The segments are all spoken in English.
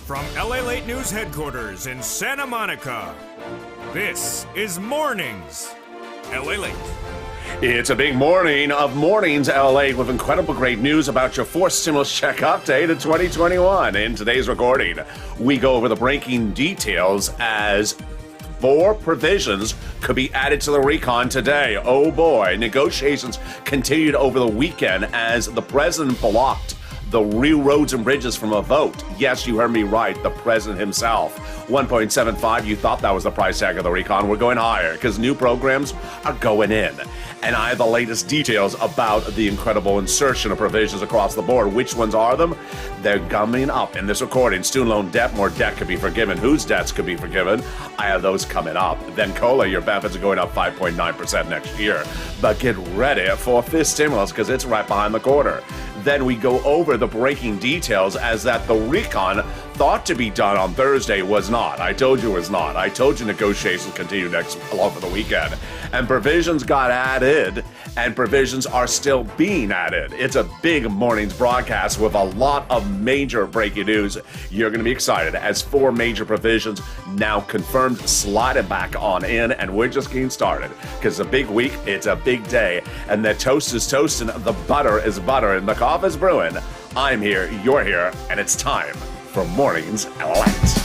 From LALATE News Headquarters in Santa Monica, this is Mornings LALATE. It's a big morning of Mornings LA with incredible great news about your fourth stimulus check update in 2021. In today's recording, we go over the breaking details as 4 provisions could be added to the recon today. Oh boy, negotiations continued over the weekend as the president blocked the real roads and bridges from a vote. Yes, you heard me right, the president himself. 1.75, you thought that was the price tag of the recon. We're going higher because new programs are going in. And I have the latest details about the incredible insertion of provisions across the board. Which ones are them? They're coming up in this recording. Student loan debt, more debt could be forgiven. Whose debts could be forgiven? I have those coming up. Then COLA, your benefits are going up 5.9% next year. But get ready for fifth stimulus because it's right behind the corner. Then we go over the breaking details as that the recon thought to be done on Thursday was not. I told you it was not. I told you negotiations continue next along for the weekend. And provisions got added, and provisions are still being added. It's a big morning's broadcast with a lot of major breaking news. You're going to be excited as 4 major provisions now confirmed, sliding back on in, and we're just getting started. Because it's a big week, it's a big day, and the toast is toasting, the butter is buttering, the coffee is brewing. I'm here, you're here, and it's time for Mornings LALATE.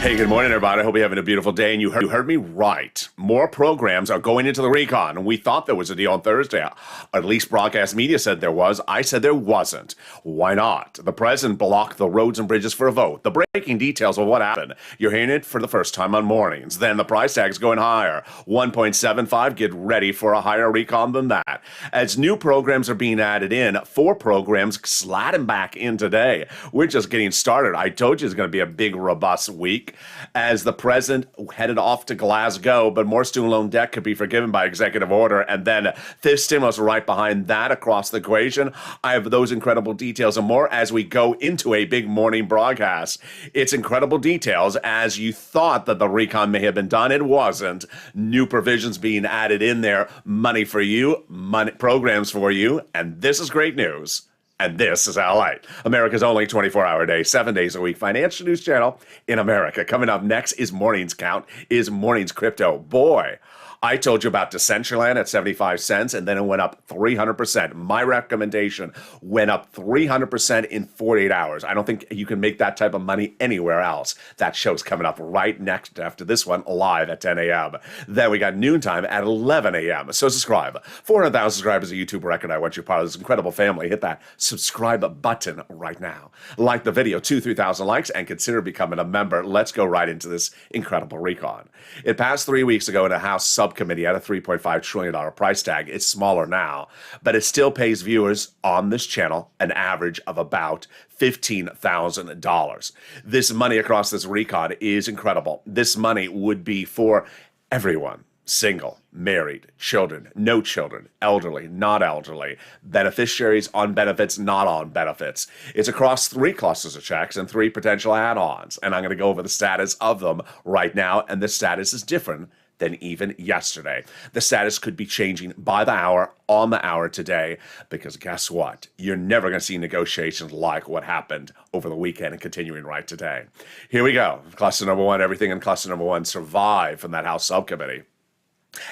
Hey, good morning, everybody. I hope you're having a beautiful day. And you heard me right. More programs are going into the recon. We thought there was a deal on Thursday. Or at least broadcast media said there was. I said there wasn't. Why not? The president blocked the roads and bridges for a vote. The breaking details of what happened. You're hearing it for the first time on Mornings. Then the price tag's going higher. 1.75. Get ready for a higher recon than that. As new programs are being added in, 4 programs sliding back in today. We're just getting started. I told you it's going to be a big, robust week. As the president headed off to Glasgow, but more student loan debt could be forgiven by executive order, and then fifth stimulus right behind that across the equation. I have those incredible details and more as we go into a big morning broadcast. It's incredible details as you thought that the recon may have been done. It wasn't. New provisions being added in there, money for you, money programs for you, and this is great news. And this is LALATE, America's only 24-hour day, 7 days a week financial news channel in America. Coming up next is Morning's Count, is Morning's Crypto. Boy, I told you about Decentraland at 75 cents, and then it went up 300%. My recommendation went up 300% in 48 hours. I don't think you can make that type of money anywhere else. That show's coming up right next after this one, live at 10 a.m. Then we got noontime at 11 a.m. So subscribe. 400,000 subscribers, a YouTube record. I want you part of this incredible family. Hit that subscribe button right now. Like the video, 2,000-3,000 likes, and consider becoming a member. Let's go right into this incredible recon. It passed 3 weeks ago in a House subcommittee at a $3.5 trillion price tag. It's smaller now, but it still pays viewers on this channel an average of about $15,000. This money across this recon is incredible. This money would be for everyone. Single, married, children, no children, elderly, not elderly, beneficiaries on benefits, not on benefits. It's across 3 clusters of checks and 3 potential add-ons. And I'm going to go over the status of them right now. And the status is different than even yesterday. The status could be changing by the hour, on the hour today, because guess what? You're never going to see negotiations like what happened over the weekend and continuing right today. Here we go. Cluster number 1, everything in cluster number 1 survived from that House subcommittee.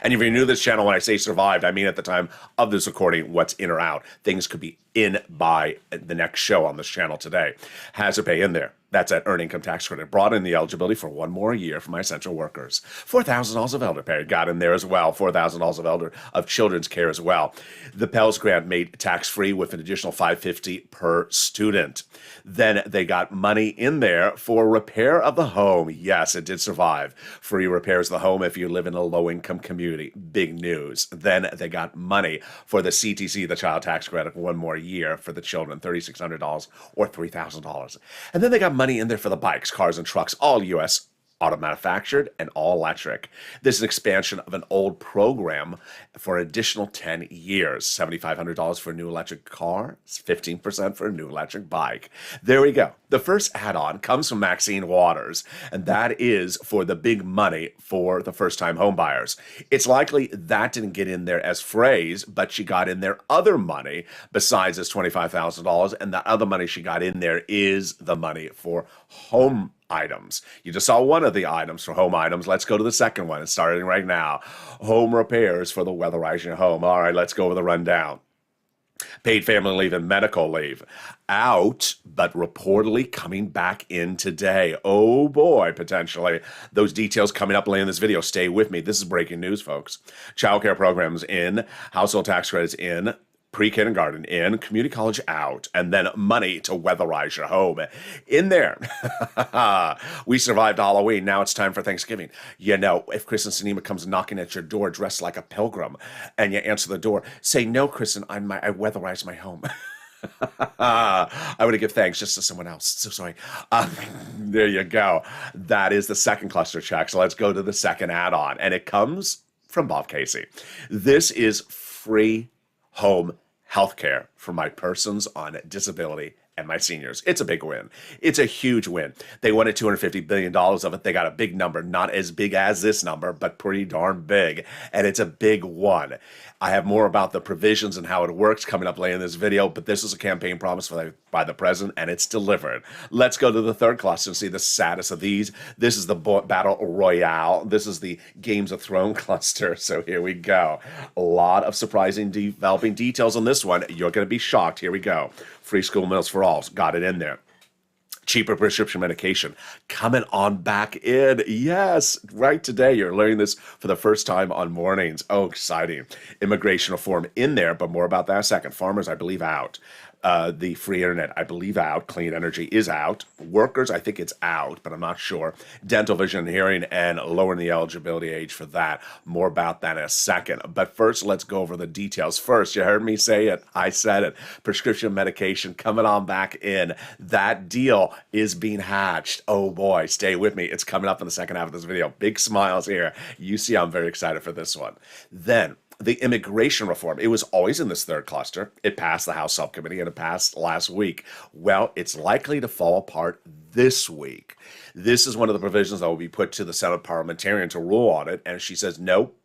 And if you're new to this channel, when I say survived, I mean at the time of this recording, what's in or out. Things could be in by the next show on this channel today. Hazard pay in there. That's that earned income tax credit. Brought in the eligibility for 1 more year for my essential workers. $4,000 of elder pay got in there as well. $4,000 of children's care as well. The Pell Grant made tax-free with an additional $550 per student. Then they got money in there for repair of the home. Yes, it did survive. Free repairs of the home if you live in a low-income community. Big news. Then they got money for the CTC, the child tax credit, 1 more year for the children, $3,600 or $3,000. And then they got money in there for the bikes, cars, and trucks, all U.S. auto-manufactured and all-electric. This is an expansion of an old program for an additional 10 years. $7,500 for a new electric car, 15% for a new electric bike. There we go. The first add-on comes from Maxine Waters, and that is for the big money for the first-time home buyers. It's likely that didn't get in there as phrase, but she got in there other money besides this $25,000, and the other money she got in there is the money for home items. You just saw one of the items for home items. Let's go to the second one. It's starting right now. Home repairs for the weatherizing your home. All right, let's go over the rundown. Paid family leave and medical leave. Out, but reportedly coming back in today. Oh boy, potentially. Those details coming up later in this video. Stay with me. This is breaking news, folks. Childcare programs in, household tax credits in, pre-kindergarten in, community college out, and then money to weatherize your home in there. We survived Halloween. Now it's time for Thanksgiving. You know, if Kristen Sinema comes knocking at your door dressed like a pilgrim and you answer the door, say, no, Kristen, I weatherized my home. I want to give thanks just to someone else. So sorry. There you go. That is the second cluster check. So let's go to the second add-on. And it comes from Bob Casey. This is free home healthcare for my persons on disability and my seniors. It's a big win. It's a huge win. They wanted $250 billion of it. They got a big number, not as big as this number, but pretty darn big. And it's a big one. I have more about the provisions and how it works coming up later in this video, but this is a campaign promise by the president, and it's delivered. Let's go to the third cluster and see the status of these. This is the Battle Royale. This is the Games of Thrones cluster. So here we go. A lot of surprising developing details on this one. You're going to be shocked. Here we go. Free school meals for all. Got it in there. Cheaper prescription medication coming on back in. Yes, right today you're learning this for the first time on mornings. Oh, exciting. Immigration reform in there, but more about that in a second. Farmers, I believe, out. The free internet, I believe, out. Clean energy is out. Workers, I think it's out, but I'm not sure. Dental, vision, and hearing, and lowering the eligibility age for that. More about that in a second. But first, let's go over the details. First, you heard me say it. I said it. Prescription medication coming on back in. That deal is being hatched. Oh boy, stay with me. It's coming up in the second half of this video. Big smiles here. You see I'm very excited for this one. Then, the immigration reform. It was always in this third cluster. It passed the House subcommittee and it passed last week. Well, it's likely to fall apart this week. This is one of the provisions that will be put to the Senate parliamentarian to rule on it. And she says, nope.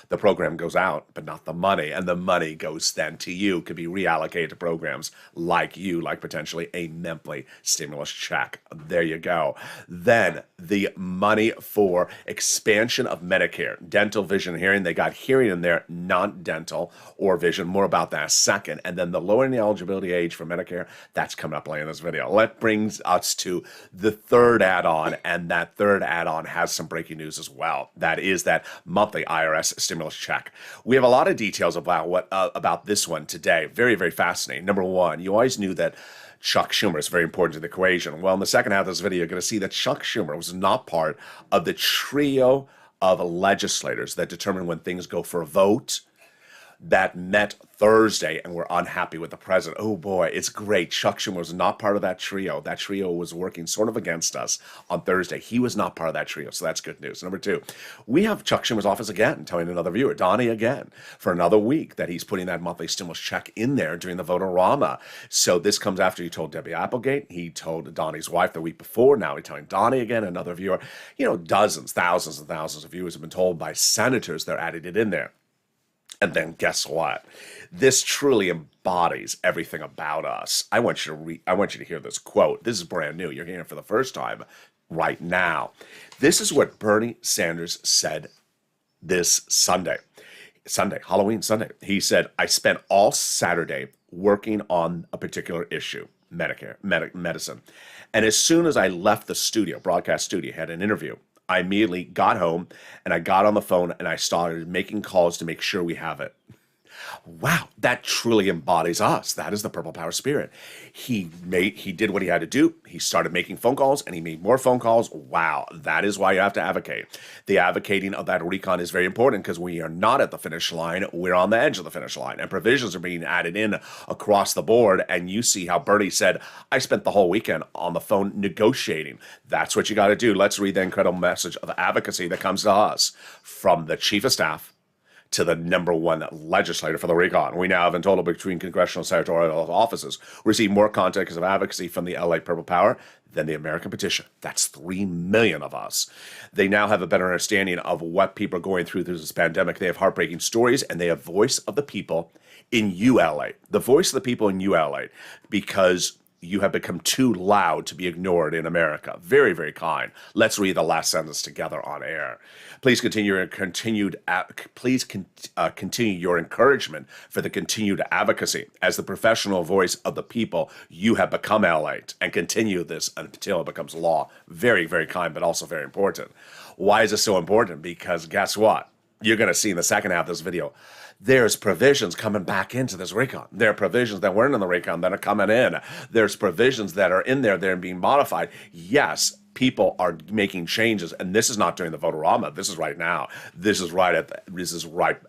The program goes out, but not the money. And the money goes then to you, could be reallocated to programs like potentially a monthly stimulus check. There you go. Then the money for expansion of Medicare, dental, vision, hearing. They got hearing in there, not dental or vision. More about that in a second. And then the lowering the eligibility age for Medicare, that's coming up later in this video. That brings us to the third add-on, and that third add-on has some breaking news as well. That is that monthly IRS stimulus check. We have a lot of details about this one today. Very, very fascinating. Number one, you always knew that Chuck Schumer is very important to the equation. Well, in the second half of this video, you're going to see that Chuck Schumer was not part of the trio of legislators that determine when things go for a vote that met Thursday and were unhappy with the president. Oh boy, it's great. Chuck Schumer was not part of that trio. That trio was working sort of against us on Thursday. He was not part of that trio, so that's good news. Number two, we have Chuck Schumer's office again, telling another viewer, Donnie again, for another week that he's putting that monthly stimulus check in there during the vote-a-rama. So this comes after he told Debbie Applegate, he told Donnie's wife the week before, now he's telling Donnie again, another viewer. You know, dozens, thousands and thousands of viewers have been told by senators they're adding it in there. And then guess what? This truly embodies everything about us. I want you to hear this quote. This is brand new. You're hearing it for the first time right now. This is what Bernie Sanders said this Halloween Sunday. He said, I spent all Saturday working on a particular issue, Medicare, medicine. And as soon as I left the studio, broadcast studio, had an interview, I immediately got home and I got on the phone and I started making calls to make sure we have it. Wow, that truly embodies us. That is the Purple Power spirit. He did what he had to do. He started making phone calls and he made more phone calls. Wow, that is why you have to advocate. The advocating of that recon is very important because we are not at the finish line. We're on the edge of the finish line and provisions are being added in across the board. And you see how Bernie said, I spent the whole weekend on the phone negotiating. That's what you got to do. Let's read the incredible message of advocacy that comes to us from the chief of staff to the number one legislator for the recon. We now have in total between congressional senatorial offices received more contacts of advocacy from the LA Purple Power than the American petition. That's 3 million of us. They now have a better understanding of what people are going through this pandemic. They have heartbreaking stories and they have voice of the people in ULA. The voice of the people in ULA because you have become too loud to be ignored in America. Very, very kind. Let's read the last sentence together on air. Please continue your continue your encouragement for the continued advocacy. As the professional voice of the people, you have become LATE and continue this until it becomes law. Very, very kind, but also very important. Why is this so important? Because guess what? You're going to see in the second half of this video, there's provisions coming back into this recon. There are provisions that weren't in the recon that are coming in. There's provisions that are in there that are being modified. Yes, people are making changes, and this is not during the vote-a-rama. This is right now. This is right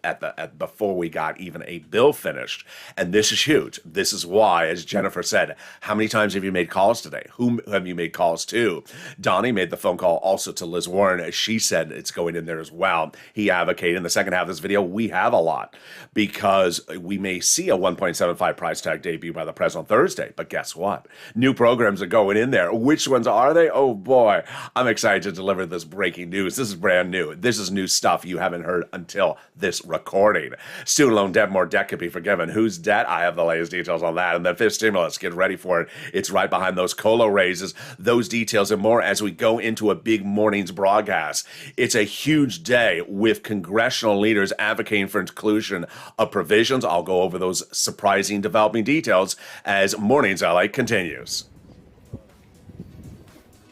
at before we got even a bill finished, and this is huge. This is why, as Jennifer said, how many times have you made calls today? Whom have you made calls to? Donnie made the phone call also to Liz Warren, as she said it's going in there as well. He advocated in the second half of this video. We have a lot because we may see a 1.75 price tag debut by the president on Thursday, but guess what? New programs are going in there. Which ones are they? Oh boy. I'm excited to deliver this breaking news. This is brand new. This is new stuff you haven't heard until this recording. Student loan debt, more debt could be forgiven. Whose debt? I have the latest details on that. And the fifth stimulus, get ready for it. It's right behind those COLA raises. Those details and more as we go into a big morning's broadcast. It's a huge day with congressional leaders advocating for inclusion of provisions. I'll go over those surprising developing details as Mornings LA continues.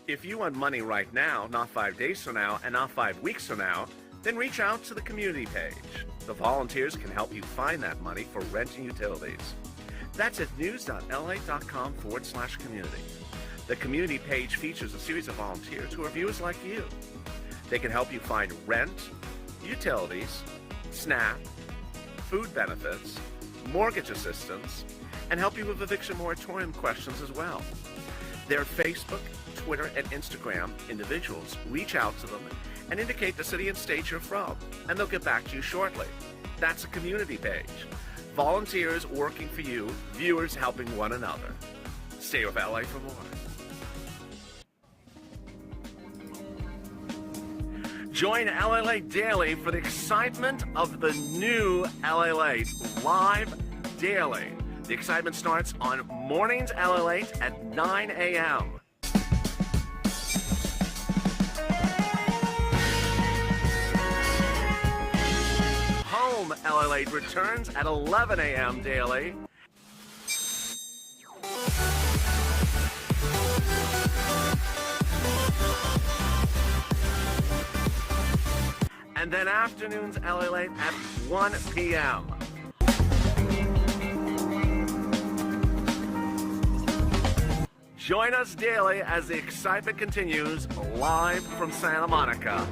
If you want money right now, not 5 days from now, and not 5 weeks from now, then reach out to the community page. The volunteers can help you find that money for rent and utilities. That's at news.la.com/community. The community page features a series of volunteers who are viewers like you. They can help you find rent, utilities, SNAP, food benefits, mortgage assistance, and help you with eviction moratorium questions as well. Their Facebook, Twitter, and Instagram individuals reach out to them and indicate the city and state you're from, and they'll get back to you shortly. That's a community page. Volunteers working for you, viewers helping one another. Stay with LA for more. Join LALATE Daily for the excitement of the new LALATE live daily. The excitement starts on Mornings LALATE at 9 a.m. Home LALATE returns at 11 a.m. daily. And then afternoons LALATE at 1 p.m. Join us daily as the excitement continues live from Santa Monica.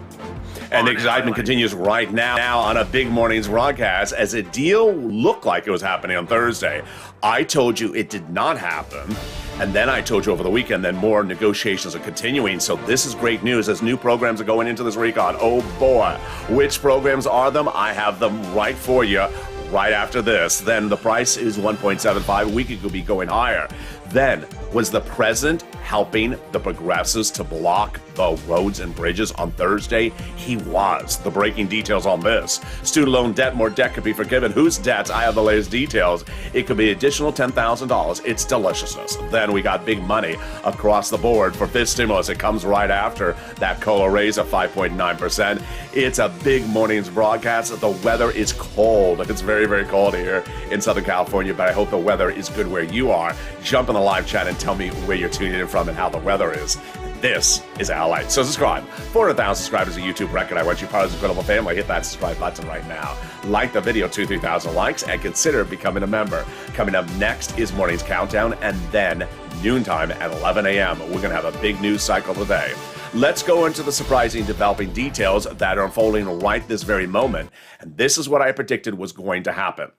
And the excitement continues right now on a big morning's broadcast as a deal looked like it was happening on Thursday. I told you it did not happen. And then I told you over the weekend that more negotiations are continuing. So this is great news as new programs are going into this recon. Oh boy, which programs are them? I have them right for you right after this. Then the price is 1.75. We could be going higher. Then, was the president helping the progressives to block the roads and bridges on Thursday? He was. The breaking details on this. Student loan debt, more debt could be forgiven. Whose debts? I have the latest details. It could be additional $10,000. It's deliciousness. Then we got big money across the board for fifth stimulus. It comes right after that COLA raise of 5.9%. It's a big morning's broadcast. The weather is cold. It's very, very cold here in Southern California, but I hope the weather is good where you are. Jump in the live chat and tell me where you're tuning in from and how the weather is. This is LALATE. So subscribe. 400,000 subscribers, a YouTube record. I want you part of this incredible family. Hit that subscribe button right now. Like the video, 2,000-3,000 likes, and consider becoming a member. Coming up next is Morning's Countdown, and then noontime at 11 a.m. We're going to have a big news cycle today. Let's go into the surprising developing details that are unfolding right this very moment. And this is what I predicted was going to happen.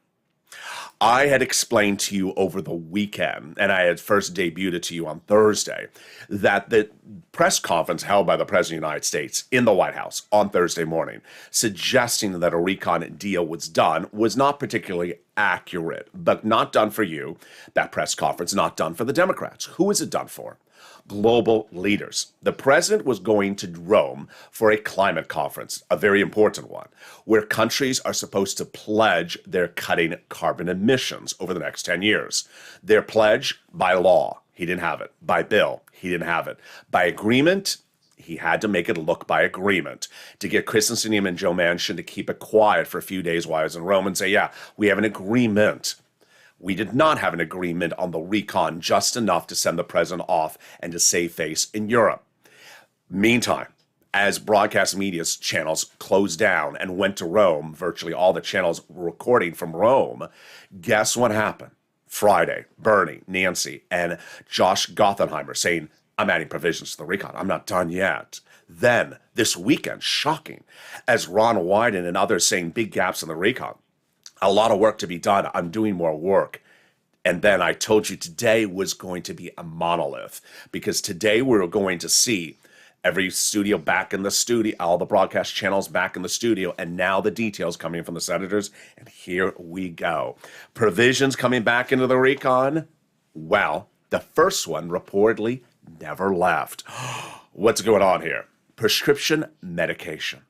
I had explained to you over the weekend, and I had first debuted it to you on Thursday, that the press conference held by the President of the United States in the White House on Thursday morning, suggesting that a recon deal was done, was not particularly accurate, but not done for you. That press conference, not done for the Democrats. Who is it done for? Global leaders. The president was going to Rome for a climate conference, a very important one, where countries are supposed to pledge their cutting carbon emissions over the next 10 years. Their pledge by law, he didn't have it. By bill, he didn't have it. By agreement, he had to make it look by agreement to get Kristen Sinema and Joe Manchin to keep it quiet for a few days while I was in Rome and say, yeah, we have an agreement. We did not have an agreement on the recon, just enough to send the president off and to save face in Europe. Meantime, as broadcast media's channels closed down and went to Rome, virtually all the channels were recording from Rome, guess what happened? Friday, Bernie, Nancy, and Josh Gothenheimer saying, I'm adding provisions to the recon. I'm not done yet. Then, this weekend, shocking, as Ron Wyden and others saying big gaps in the recon. A lot of work to be done. I'm doing more work. And then I told you today was going to be a monolith, because today we're going to see every studio back in the studio, all the broadcast channels back in the studio, and now the details coming from the senators. And here we go. Provisions coming back into the recon. Well, the first one reportedly never left. What's going on here? Prescription medication.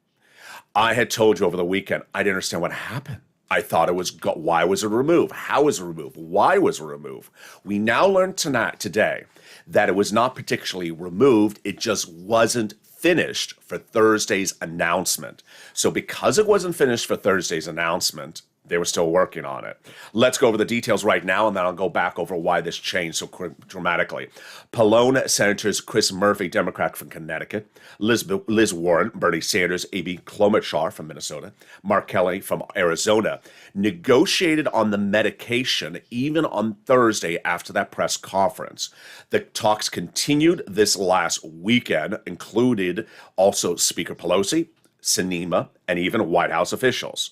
I had told you over the weekend, I didn't understand what happened. I thought it was, why was it removed? How was it removed? Why was it removed? We now learned today that it was not particularly removed. It just wasn't finished for Thursday's announcement. So because it wasn't finished for Thursday's announcement, they were still working on it. Let's go over the details right now, and then I'll go back over why this changed so dramatically. Palone Senators Chris Murphy, Democrat from Connecticut, Liz Warren, Bernie Sanders, A.B. Klobuchar from Minnesota, Mark Kelly from Arizona, negotiated on the medication even on Thursday after that press conference. The talks continued this last weekend, included also Speaker Pelosi, Sinema, and even White House officials.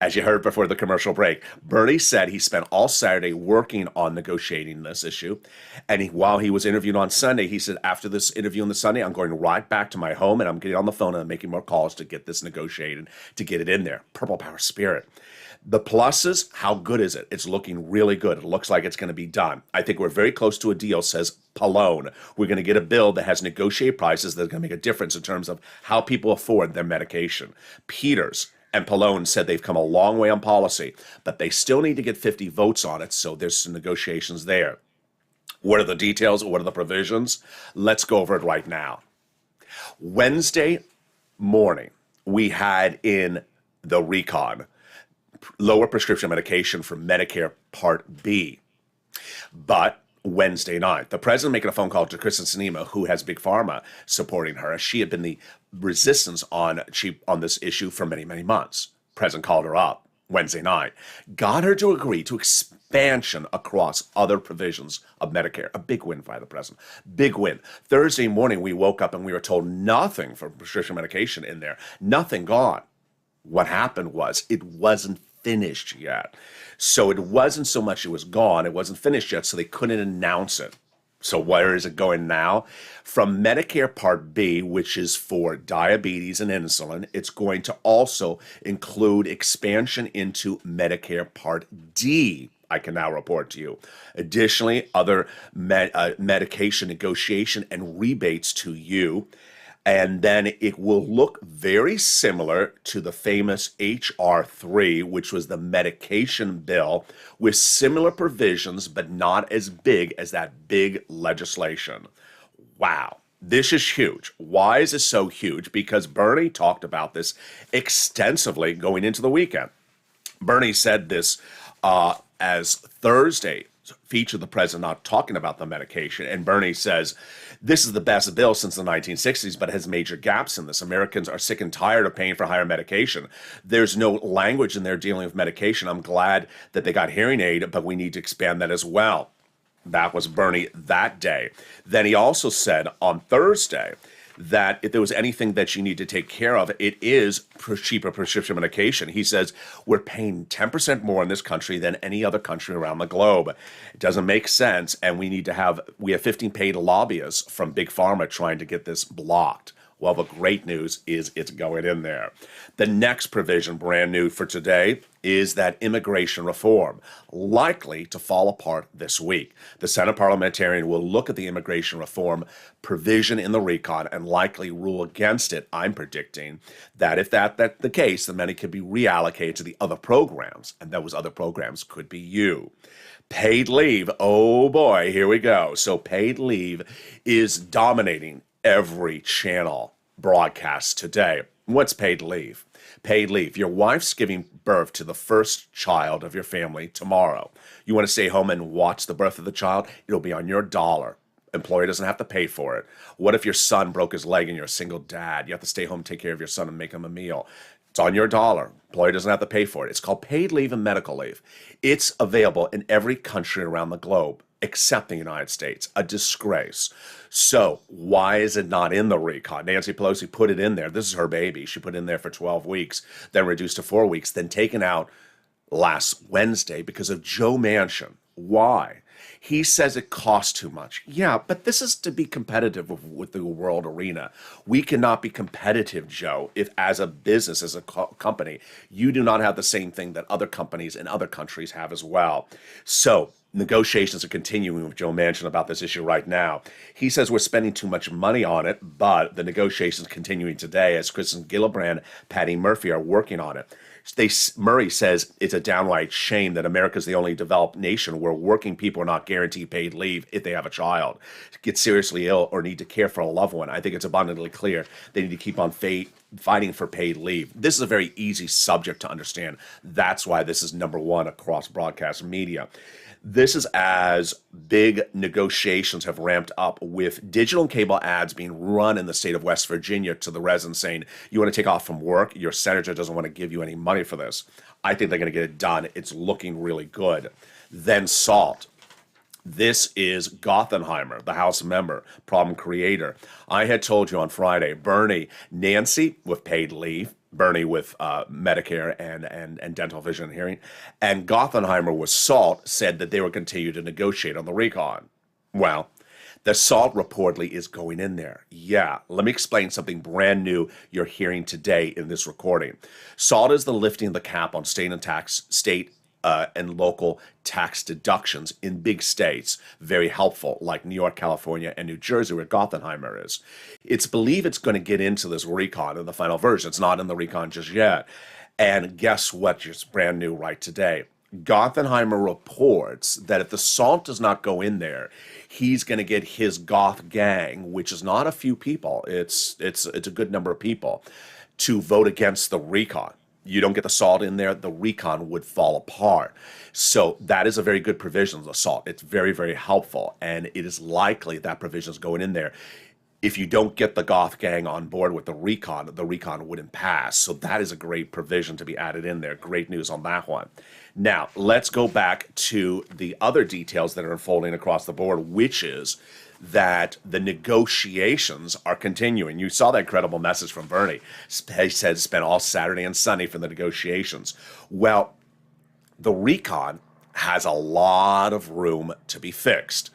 As you heard before the commercial break, Bernie said he spent all Saturday working on negotiating this issue. And while he was interviewed on Sunday, he said, after this interview on the Sunday, I'm going right back to my home and I'm getting on the phone and I'm making more calls to get this negotiated, to get it in there. Purple Power Spirit. The pluses, how good is it? It's looking really good. It looks like it's going to be done. I think we're very close to a deal, says Palone. We're going to get a bill that has negotiated prices that are going to make a difference in terms of how people afford their medication. Peters and Palone said they've come a long way on policy, but they still need to get 50 votes on it, so there's some negotiations there. What are the details? What are the provisions? Let's go over it right now. Wednesday morning, we had in the recon lower prescription medication for Medicare Part B. But Wednesday night, the president making a phone call to Kristen Sinema, who has Big Pharma supporting her. She had been the resistance on this issue for many, many months. President called her up Wednesday night, got her to agree to expansion across other provisions of Medicare. A big win by the president. Big win. Thursday morning, we woke up and we were told nothing for prescription medication in there. Nothing gone. What happened was it wasn't finished yet. So it wasn't so much it was gone, it wasn't finished yet, so they couldn't announce it. So where is it going now? From Medicare Part B, which is for diabetes and insulin, it's going to also include expansion into Medicare Part D, I can now report to you. Additionally, other medication negotiation and rebates to you. And then it will look very similar to the famous H.R. 3, which was the medication bill, with similar provisions, but not as big as that big legislation. Wow. This is huge. Why is this so huge? Because Bernie talked about this extensively going into the weekend. Bernie said this as Thursday featured the president not talking about the medication. And Bernie says This is the best bill since the 1960s, but has major gaps in this. Americans are sick and tired of paying for higher medication. There's no language in there dealing with medication. I'm glad that they got hearing aid, but we need to expand that as well. That was Bernie that day. Then he also said on Thursday that if there was anything that you need to take care of, it is cheaper prescription medication. He says we're paying 10% more in this country than any other country around the globe. It doesn't make sense, and we have 15 paid lobbyists from Big Pharma trying to get this blocked. Well, the great news is it's going in there. The next provision, brand new for today, is that immigration reform, likely to fall apart this week. The Senate parliamentarian will look at the immigration reform provision in the recon and likely rule against it. I'm predicting that if that's the case, the money could be reallocated to the other programs, and those other programs could be you. Paid leave, oh boy, here we go. So paid leave is dominating every channel broadcast today. What's paid leave? Paid leave. Your wife's giving birth to the first child of your family tomorrow. You want to stay home and watch the birth of the child? It'll be on your dollar. Employer doesn't have to pay for it. What if your son broke his leg and you're a single dad? You have to stay home, take care of your son, and make him a meal. It's on your dollar. Employer doesn't have to pay for it. It's called paid leave and medical leave. It's available in every country around the globe except the United States. A disgrace. So why is it not in the recon? Nancy Pelosi put it in there. This is her baby. She put it in there for 12 weeks, then reduced to 4 weeks, then taken out last Wednesday because of Joe Manchin. Why? He says it costs too much. Yeah, but this is to be competitive with the world arena. We cannot be competitive, Joe, if as a business, as a company, you do not have the same thing that other companies in other countries have as well. So negotiations are continuing with Joe Manchin about this issue right now. He says we're spending too much money on it, but the negotiations continuing today as Kristen Gillibrand, Patty Murphy are working on it. Murray says it's a downright shame that America's the only developed nation where working people are not guaranteed paid leave if they have a child, get seriously ill, or need to care for a loved one. I think it's abundantly clear they need to keep on fighting for paid leave. This is a very easy subject to understand. That's why this is number one across broadcast media. This is as big negotiations have ramped up with digital and cable ads being run in the state of West Virginia to the residents saying, you want to take off from work? Your senator doesn't want to give you any money for this. I think they're going to get it done. It's looking really good. Then SALT. This is Gothenheimer, the House member, problem creator. I had told you on Friday, Bernie, Nancy with paid leave, Bernie with Medicare and dental vision and hearing, and Gothenheimer with SALT said that they would continue to negotiate on the recon. Well, the SALT reportedly is going in there. Yeah, let me explain something brand new you're hearing today in this recording. SALT is the lifting of the cap on state and local tax deductions in big states, very helpful, like New York, California, and New Jersey, where Gothenheimer is. It's believed it's going to get into this recon in the final version. It's not in the recon just yet. And guess what? Just brand new right today. Gothenheimer reports that if the SALT does not go in there, he's going to get his Goth gang, which is not a few people, it's a good number of people, to vote against the recon. You don't get the SALT in there, the recon would fall apart. So that is a very good provision of the SALT. It's very, very helpful, and it is likely that provision is going in there. If you don't get the Goth gang on board with the recon wouldn't pass. So that is a great provision to be added in there. Great news on that one. Now, let's go back to the other details that are unfolding across the board, which is that the negotiations are continuing. You saw that incredible message from Bernie. He said spent all Saturday and Sunday for the negotiations. Well, the recon has a lot of room to be fixed.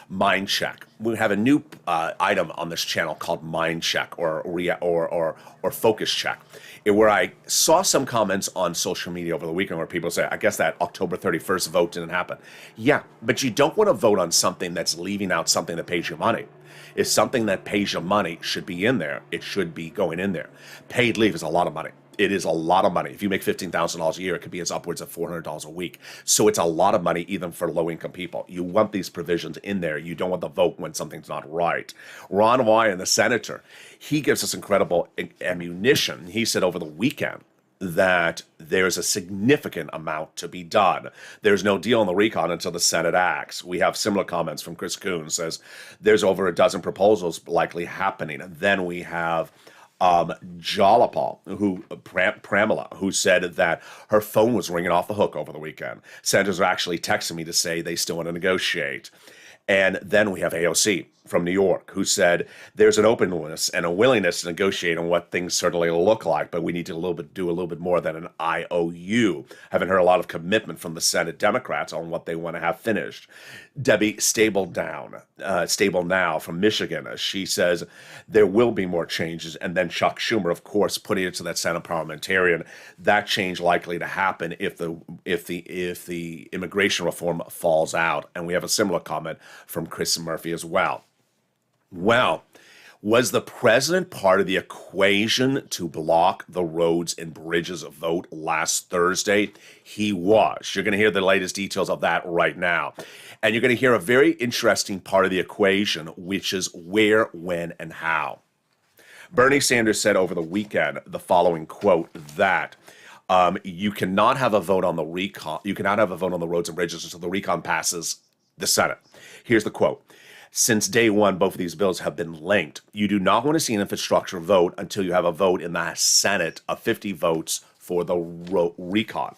Mind check. We have a new item on this channel called Mind Check or Focus Check, where I saw some comments on social media over the weekend where people say, I guess that October 31st vote didn't happen. Yeah, but you don't want to vote on something that's leaving out something that pays you money. If something that pays you money should be in there, it should be going in there. Paid leave is a lot of money. It is a lot of money. If you make $15,000 a year, it could be as upwards of $400 a week. So it's a lot of money even for low-income people. You want these provisions in there. You don't want the vote when something's not right. Ron Wyden, the senator, he gives us incredible ammunition. He said over the weekend that there's a significant amount to be done. There's no deal on the recon until the Senate acts. We have similar comments from Chris Coons, says there's over a dozen proposals likely happening. And then we have Pramila, who said that her phone was ringing off the hook over the weekend. Senators are actually texting me to say they still want to negotiate. And then we have AOC from New York, who said there's an openness and a willingness to negotiate on what things certainly look like, but we need to do a little bit more than an IOU. Haven't heard a lot of commitment from the Senate Democrats on what they want to have finished. Debbie Stable Now from Michigan, she says there will be more changes. And then Chuck Schumer, of course, putting it to that Senate parliamentarian, that change likely to happen if the immigration reform falls out. And we have a similar comment from Chris Murphy as well. Well, was the president part of the equation to block the roads and bridges vote last Thursday? He was. You're going to hear the latest details of that right now. And you're going to hear a very interesting part of the equation, which is where, when, and how. Bernie Sanders said over the weekend the following quote, that you cannot have a vote on the recon, you cannot have a vote on the roads and bridges until the recon passes the Senate. Here's the quote. Since day one, both of these bills have been linked. You do not want to see an infrastructure vote until you have a vote in the Senate of 50 votes for the recon.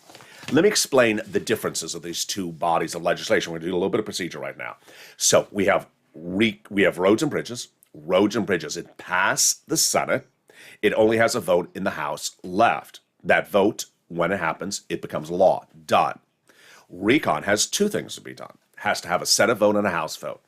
Let me explain the differences of these two bodies of legislation. We're going to do a little bit of procedure right now. So we have roads and bridges. Roads and bridges. It passed the Senate. It only has a vote in the House left. That vote, when it happens, it becomes law. Done. Recon has two things to be done. It has to have a Senate vote and a House vote.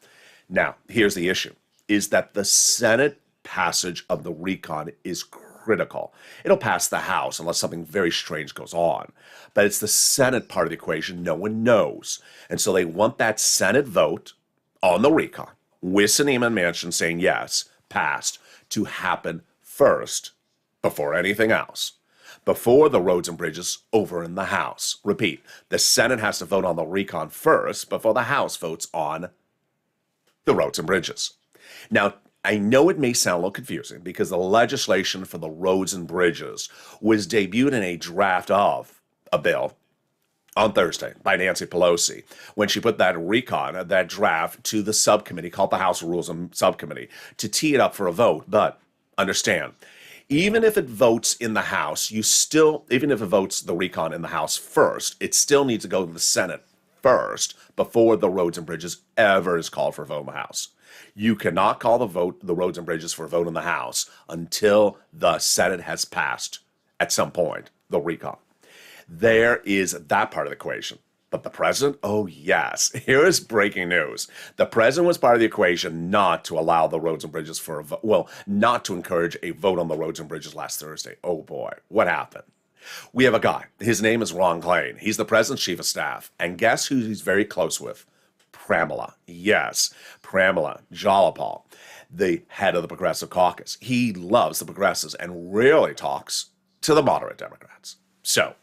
Now, here's the issue, is that the Senate passage of the recon is critical. It'll pass the House unless something very strange goes on. But it's the Senate part of the equation no one knows. And so they want that Senate vote on the recon, with Sinema and Manchin saying yes, passed, to happen first before anything else. Before the roads and bridges over in the House. Repeat, the Senate has to vote on the recon first before the House votes on the roads and bridges. Now, I know it may sound a little confusing because the legislation for the roads and bridges was debuted in a draft of a bill on Thursday by Nancy Pelosi when she put that draft to the subcommittee called the House Rules and Subcommittee to tee it up for a vote. But understand, even if it votes in the House, even if it votes the recon in the House first, it still needs to go to the Senate first before the roads and bridges ever is called for a vote in the House. You cannot call the roads and bridges for a vote in the House until the Senate has passed at some point the recon. There is that part of the equation. But the president? Oh, yes. Here is breaking news. The president was part of the equation not to allow the roads and bridges for a vote. Well, not to encourage a vote on the roads and bridges last Thursday. Oh, boy. What happened? We have a guy. His name is Ron Klain. He's the president's chief of staff. And guess who he's very close with? Pramila. Yes, Pramila Jayapal, the head of the Progressive Caucus. He loves the progressives and really talks to the moderate Democrats. So,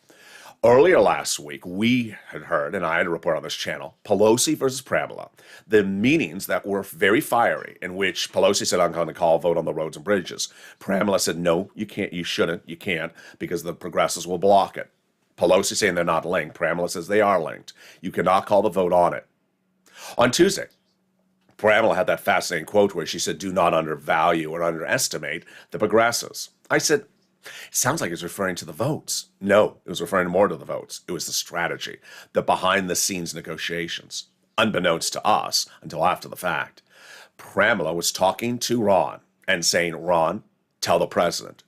earlier last week, we had heard, and I had a report on this channel, Pelosi versus Pramila, the meetings that were very fiery, in which Pelosi said, I'm going to call a vote on the roads and bridges. Pramila said, no, you can't, you shouldn't, you can't, because the progressives will block it. Pelosi saying they're not linked. Pramila says they are linked. You cannot call the vote on it. On Tuesday, Pramila had that fascinating quote where she said, do not undervalue or underestimate the progressives. I said, sounds like it's referring to the votes. No, it was referring more to the votes. It was the strategy, the behind-the-scenes negotiations, unbeknownst to us until after the fact. Pramila was talking to Ron and saying, Ron, tell the president,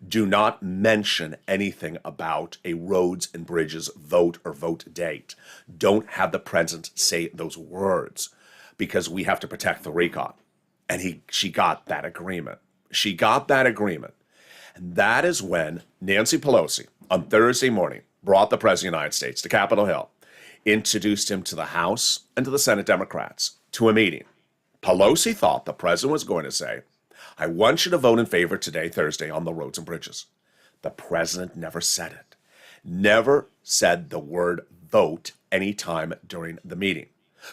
do not mention anything about a roads and bridges vote or vote date. Don't have the president say those words because we have to protect the recon. And she got that agreement. She got that agreement. And that is when Nancy Pelosi, on Thursday morning, brought the President of the United States to Capitol Hill, introduced him to the House and to the Senate Democrats to a meeting. Pelosi thought the president was going to say, I want you to vote in favor today, Thursday, on the roads and bridges. The president never said it. Never said the word vote anytime during the meeting.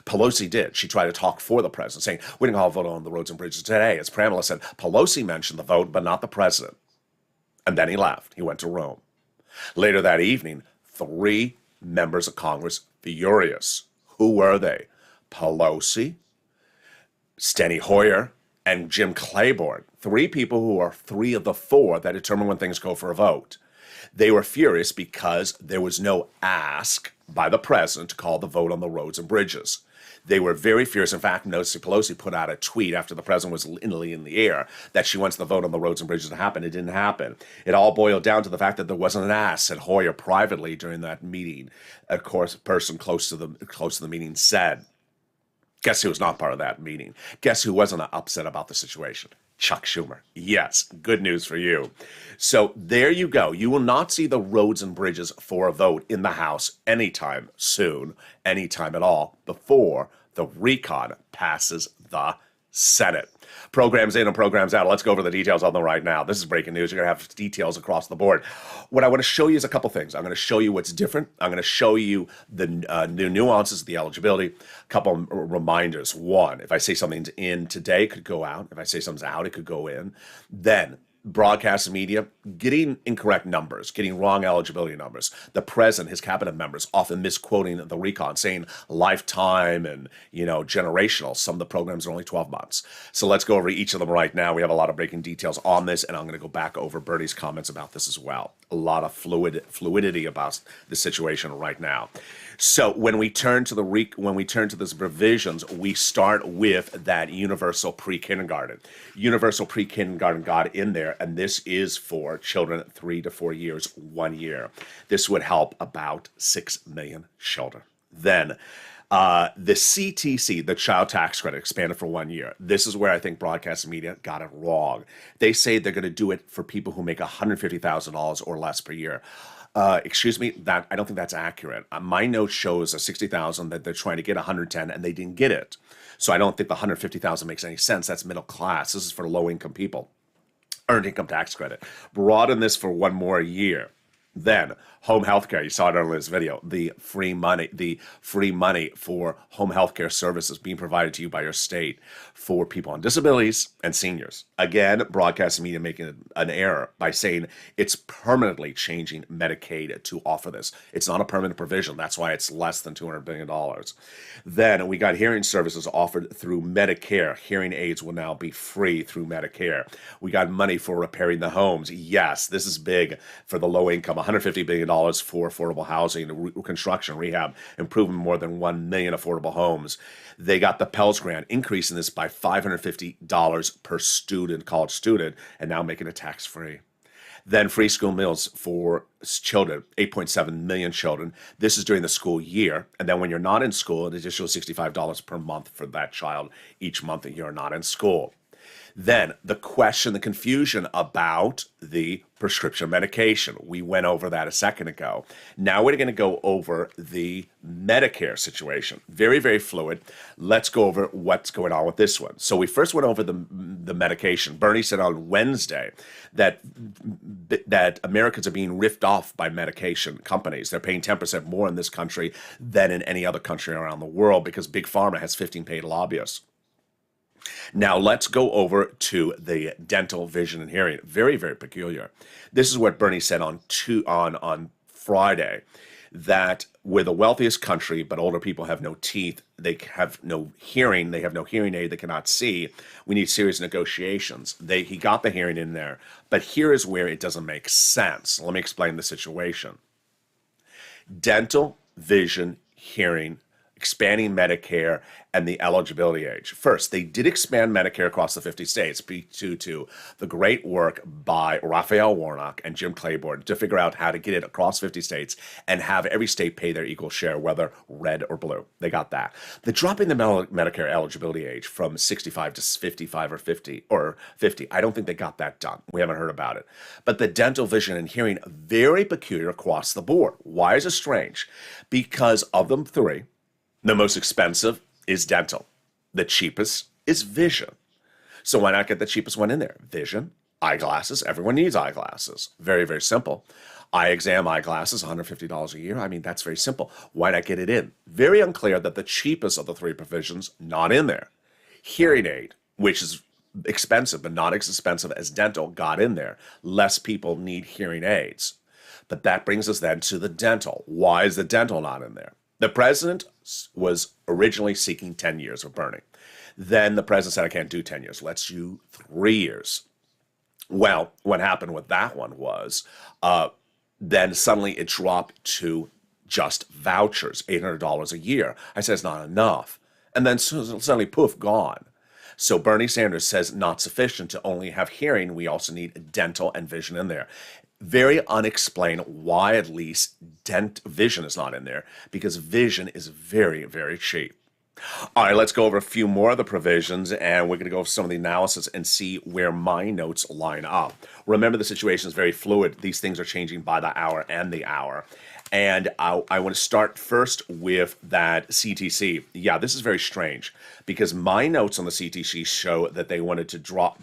Pelosi did. She tried to talk for the president, saying, we didn't call a vote on the roads and bridges today. As Pramila said, Pelosi mentioned the vote, but not the president. And then he left. He went to Rome. Later that evening, 3 members of Congress furious. Who were they? Pelosi, Steny Hoyer, and Jim Clyburn. 3 people who are 3 of the 4 that determine when things go for a vote. They were furious because there was no ask by the president to call the vote on the roads and bridges. They were very furious. In fact, Nancy Pelosi put out a tweet after the president was in the air that she wants the vote on the roads and bridges to happen. It didn't happen. It all boiled down to the fact that there wasn't an ask, said Hoyer privately during that meeting. Of course, a person close to the meeting said. Guess who was not part of that meeting? Guess who wasn't upset about the situation? Chuck Schumer. Yes, good news for you. So there you go. You will not see the roads and bridges for a vote in the House anytime soon, anytime at all, before the recon passes the Senate. Programs in and programs out. Let's go over the details on them right now. This is breaking news. You're going to have details across the board. What I want to show you is a couple things. I'm going to show you what's different. I'm going to show you the new nuances of the eligibility. A couple reminders. One, if I say something's in today, it could go out. If I say something's out, it could go in. Then broadcast media getting incorrect numbers, getting wrong eligibility numbers. The president, his cabinet members, often misquoting the recon, saying lifetime and, generational. Some of the programs are only 12 months. So let's go over each of them right now. We have a lot of breaking details on this, and I'm going to go back over Bernie's comments about this as well. A lot of fluidity about the situation right now. So when we turn to these provisions, we start with that universal pre-kindergarten. Universal pre-kindergarten got in there, and this is for children 3 to 4 years, 1 year. This would help about 6 million children. Then the CTC, the child tax credit, expanded for 1 year. This is where I think broadcast media got it wrong. They say they're going to do it for people who make $150,000 or less per year. Excuse me, that I don't think that's accurate. My note shows a 60,000 that they're trying to get 110 and they didn't get it. So I don't think the 150,000 makes any sense. That's middle class. This is for low income people. Earned income tax credit. Broaden this for 1 more year. Then home health care, you saw it earlier in this video, the free money for home health care services being provided to you by your state for people on disabilities and seniors. Again, broadcast media making an error by saying it's permanently changing Medicaid to offer this. It's not a permanent provision. That's why it's less than $200 billion. Then we got hearing services offered through Medicare. Hearing aids will now be free through Medicare. We got money for repairing the homes. Yes, this is big for the low income. $150 billion for affordable housing, construction, rehab, improving more than 1 million affordable homes. They got the Pell Grant, increasing this by $550 per student, college student, and now making it tax-free. Then free school meals for children, 8.7 million children. This is during the school year. And then when you're not in school, an additional $65 per month for that child each month that you're not in school. Then the confusion about the prescription medication. We went over that a second ago. Now we're going to go over the Medicare situation. Very, very fluid. Let's go over what's going on with this one. So we first went over the medication. Bernie said on Wednesday that Americans are being ripped off by medication companies. They're paying 10% more in this country than in any other country around the world because Big Pharma has 15 paid lobbyists. Now let's go over to the dental, vision, and hearing. Very, very peculiar. This is what Bernie said on Friday, that we're the wealthiest country, but older people have no teeth. They have no hearing. They have no hearing aid. They cannot see. We need serious negotiations. He got the hearing in there, but here is where it doesn't make sense. Let me explain the situation. Dental, vision, hearing, expanding Medicare, and the eligibility age. First, they did expand Medicare across the 50 states due to the great work by Raphael Warnock and Jim Clyburn to figure out how to get it across 50 states and have every state pay their equal share, whether red or blue. They got that. The dropping the Medicare eligibility age from 65 to 55 or 50, I don't think they got that done. We haven't heard about it. But the dental, vision, and hearing, very peculiar across the board. Why is it strange? Because of them 3, the most expensive is dental. The cheapest is vision. So why not get the cheapest one in there? Vision, eyeglasses. Everyone needs eyeglasses. Very, very simple. Eye exam, eyeglasses, $150 a year. I mean, that's very simple. Why not get it in? Very unclear that the cheapest of the 3 provisions, not in there. Hearing aid, which is expensive, but not as expensive as dental, got in there. Less people need hearing aids. But that brings us then to the dental. Why is the dental not in there? The president was originally seeking 10 years of Bernie. Then the president said, I can't do 10 years. Let's do 3 years. Well, what happened with that one was then suddenly it dropped to just vouchers, $800 a year. I said, it's not enough. And then suddenly, poof, gone. So Bernie Sanders says not sufficient to only have hearing. We also need dental and vision in there. Very unexplained why at least vision is not in there, because vision is very, very cheap. All right, let's go over a few more of the provisions, and we're going to go over some of the analysis and see where my notes line up. Remember, the situation is very fluid. These things are changing by the hour and the hour. And I want to start first with that CTC. Yeah, this is very strange because my notes on the CTC show that they wanted to drop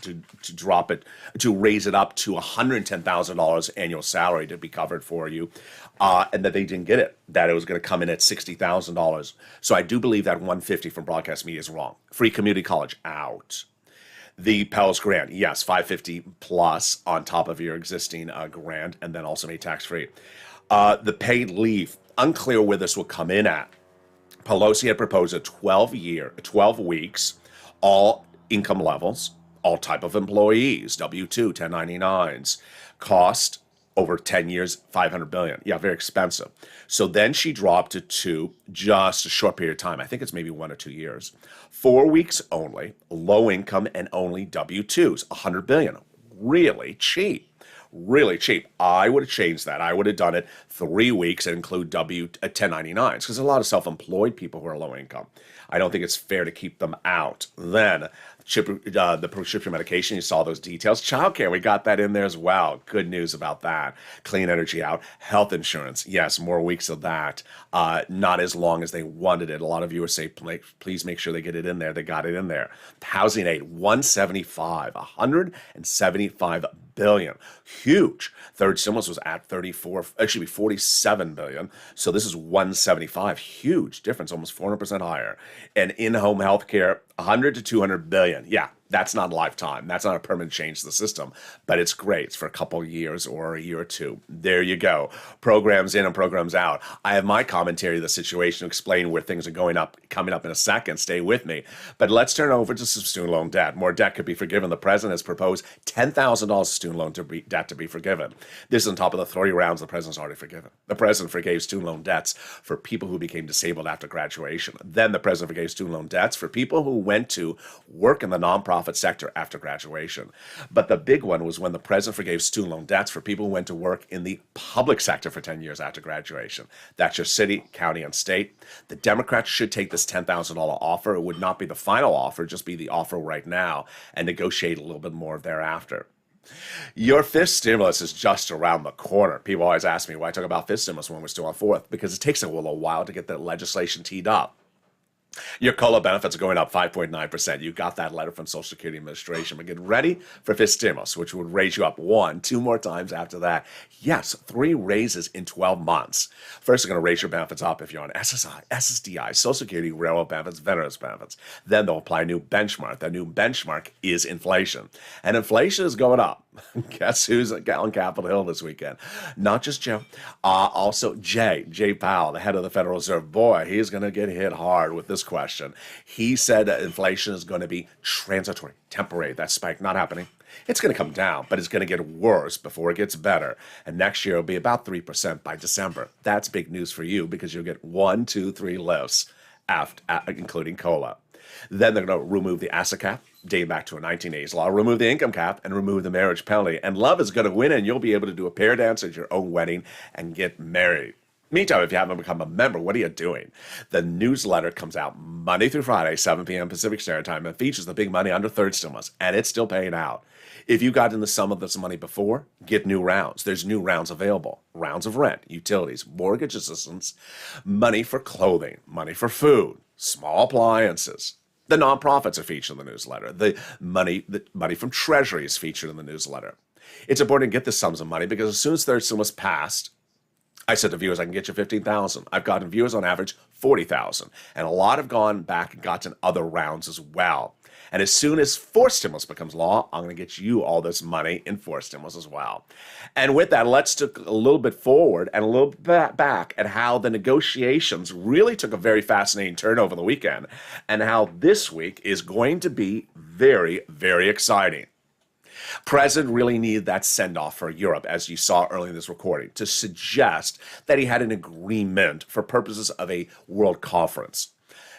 it, to raise it up to $110,000 annual salary to be covered for you, and that they didn't get it. That it was going to come in at $60,000. So I do believe that 150 from broadcast media is wrong. Free community college out. The Pell's grant, yes, 550 plus on top of your existing grant, and then also made tax free. The paid leave, unclear where this will come in at. Pelosi had proposed a 12 weeks, all income levels, all type of employees, W-2, 1099s, cost over 10 years, $500 billion. Yeah, very expensive. So then she dropped it to just a short period of time. I think it's maybe 1 or 2 years. 4 weeks only, low income and only W-2s, $100 billion. Really cheap. Really cheap. I would have changed that. I would have done it 3 weeks and include 1099s because a lot of self-employed people who are low income. I don't think it's fair to keep them out. Then the prescription medication, you saw those details. Childcare, we got that in there as well. Good news about that. Clean energy out. Health insurance, yes, more weeks of that. Not as long as they wanted it. A lot of viewers say, please make sure they get it in there. They got it in there. Housing aid, 175 billion. Huge. Third stimulus was at 47 billion. So this is 175. Huge difference, almost 400% higher. And in-home health care, 100 to 200 billion. Yeah, that's not a lifetime. That's not a permanent change to the system, but it's great. It's for a couple of years or a year or two. There you go. Programs in and programs out. I have my commentary of the situation to explain where things are going up, coming up in a second. Stay with me. But let's turn over to some student loan debt. More debt could be forgiven. The president has proposed $10,000 student loan debt to be forgiven. This is on top of the 30 rounds the president's already forgiven. The president forgave student loan debts for people who became disabled after graduation. Then the president forgave student loan debts for people who went to work in the nonprofit sector after graduation. But the big one was when the president forgave student loan debts for people who went to work in the public sector for 10 years after graduation. That's your city, county, and state. The Democrats should take this $10,000 offer. It would not be the final offer, just be the offer right now and negotiate a little bit more thereafter. Your fifth stimulus is just around the corner. People always ask me why I talk about fifth stimulus when we're still on fourth, because it takes a little while to get the legislation teed up. Your COLA benefits are going up 5.9%. You got that letter from Social Security Administration. But get ready for fifth stimulus, which would raise you up 1, 2 more times after that. Yes, 3 raises in 12 months. First, they're going to raise your benefits up if you're on SSI, SSDI, Social Security, railroad benefits, veterans benefits. Then they'll apply a new benchmark. That new benchmark is inflation. And inflation is going up. Guess who's on Capitol Hill this weekend? Not just Joe, also Jay Powell, the head of the Federal Reserve. Boy, he's going to get hit hard with this question. He said that inflation is going to be transitory, temporary. That spike not happening. It's going to come down, but it's going to get worse before it gets better. And next year it'll be about 3% by December. That's big news for you because you'll get 1, 2, 3 lifts, including COLA. Then they're going to remove the asset cap, dating back to a 1980s law, remove the income cap, and remove the marriage penalty. And love is going to win, and you'll be able to do a pair dance at your own wedding and get married. Meantime, if you haven't become a member, what are you doing? The newsletter comes out Monday through Friday, 7 p.m. Pacific Standard Time, and features the big money under third stimulus, and it's still paying out. If you got into some of this money before, get new rounds. There's new rounds available. Rounds of rent, utilities, mortgage assistance, money for clothing, money for food, small appliances. The nonprofits are featured in the newsletter. The money from Treasury is featured in the newsletter. It's important to get the sums of money because as soon as third stimulus passed, I said to viewers, I can get you $15,000. I've gotten viewers on average $40,000. And a lot have gone back and gotten other rounds as well. And as soon as forced stimulus becomes law, I'm going to get you all this money in forced stimulus as well. And with that, let's look a little bit forward and a little bit back at how the negotiations really took a very fascinating turn over the weekend, and how this week is going to be very, very exciting. President really needed that send-off for Europe, as you saw earlier in this recording, to suggest that he had an agreement for purposes of a world conference.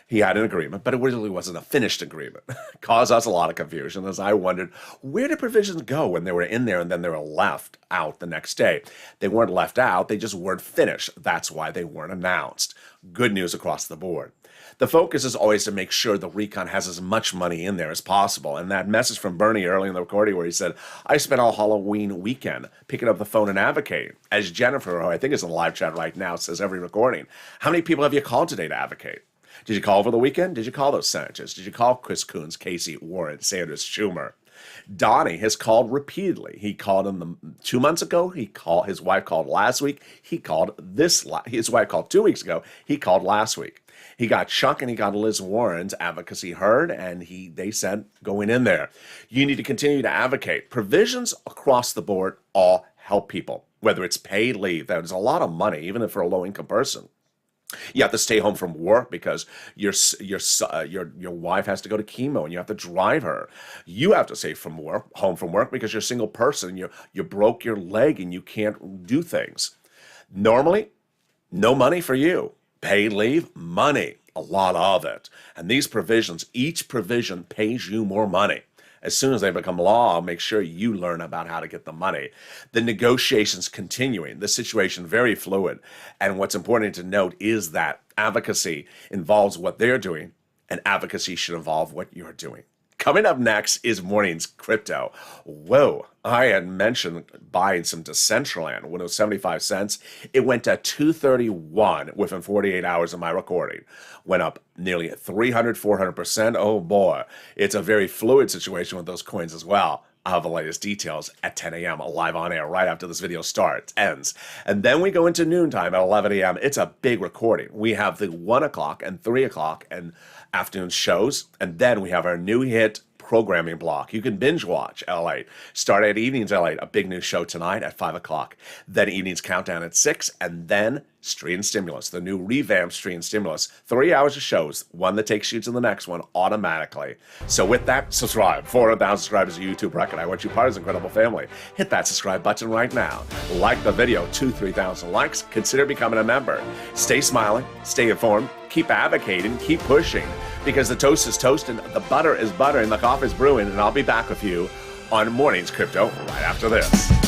He had an agreement, but it really wasn't a finished agreement. Caused us a lot of confusion, as I wondered, where did provisions go when they were in there and then they were left out the next day? They weren't left out, they just weren't finished. That's why they weren't announced. Good news across the board. The focus is always to make sure the recon has as much money in there as possible. And that message from Bernie early in the recording where he said, I spent all Halloween weekend picking up the phone and advocating. As Jennifer, who I think is in the live chat right now, says every recording, how many people have you called today to advocate? Did you call over the weekend? Did you call those senators? Did you call Chris Coons, Casey, Warren, Sanders, Schumer? Donnie has called repeatedly. He called him 2 months ago. His wife called last week. His wife called 2 weeks ago. He called last week. He got Chuck and he got Liz Warren's advocacy heard, and they said, going in there, you need to continue to advocate. Provisions across the board all help people, whether it's paid leave. That is a lot of money, even if for a low-income person. You have to stay home from work because your wife has to go to chemo and you have to drive her. You have to stay home from work because you're a single person. You broke your leg and you can't do things. Normally, no money for you. Paid leave, money, a lot of it. And these provisions, each provision pays you more money. As soon as they become law, make sure you learn about how to get the money. The negotiations continuing, the situation very fluid. And what's important to note is that advocacy involves what they're doing, and advocacy should involve what you're doing. Coming up next is morning's crypto. Whoa, I had mentioned buying some Decentraland when it was 75 cents. It went to 231 within 48 hours of my recording. Went up nearly 300, 400%. Oh boy, it's a very fluid situation with those coins as well. I'll have the latest details at 10 a.m. live on air right after this video ends. And then we go into noontime at 11 a.m. It's a big recording. We have the 1 o'clock and 3 o'clock and afternoon shows. And then we have our new hit programming block. You can binge watch LALATE. Start at evenings LALATE, a big new show tonight at 5 o'clock. Then evenings countdown at 6. And then Street and Stimulus, the new revamped Street and Stimulus. 3 hours of shows, one that takes you to the next one automatically. So with that, subscribe. 400,000 subscribers, a YouTube record. I want you part of this incredible family. Hit that subscribe button right now. Like the video, 2,000-3,000 likes. Consider becoming a member. Stay smiling, stay informed, keep advocating, keep pushing, because the toast is toasting, the butter is buttering, the coffee is brewing, and I'll be back with you on Morning's Crypto right after this.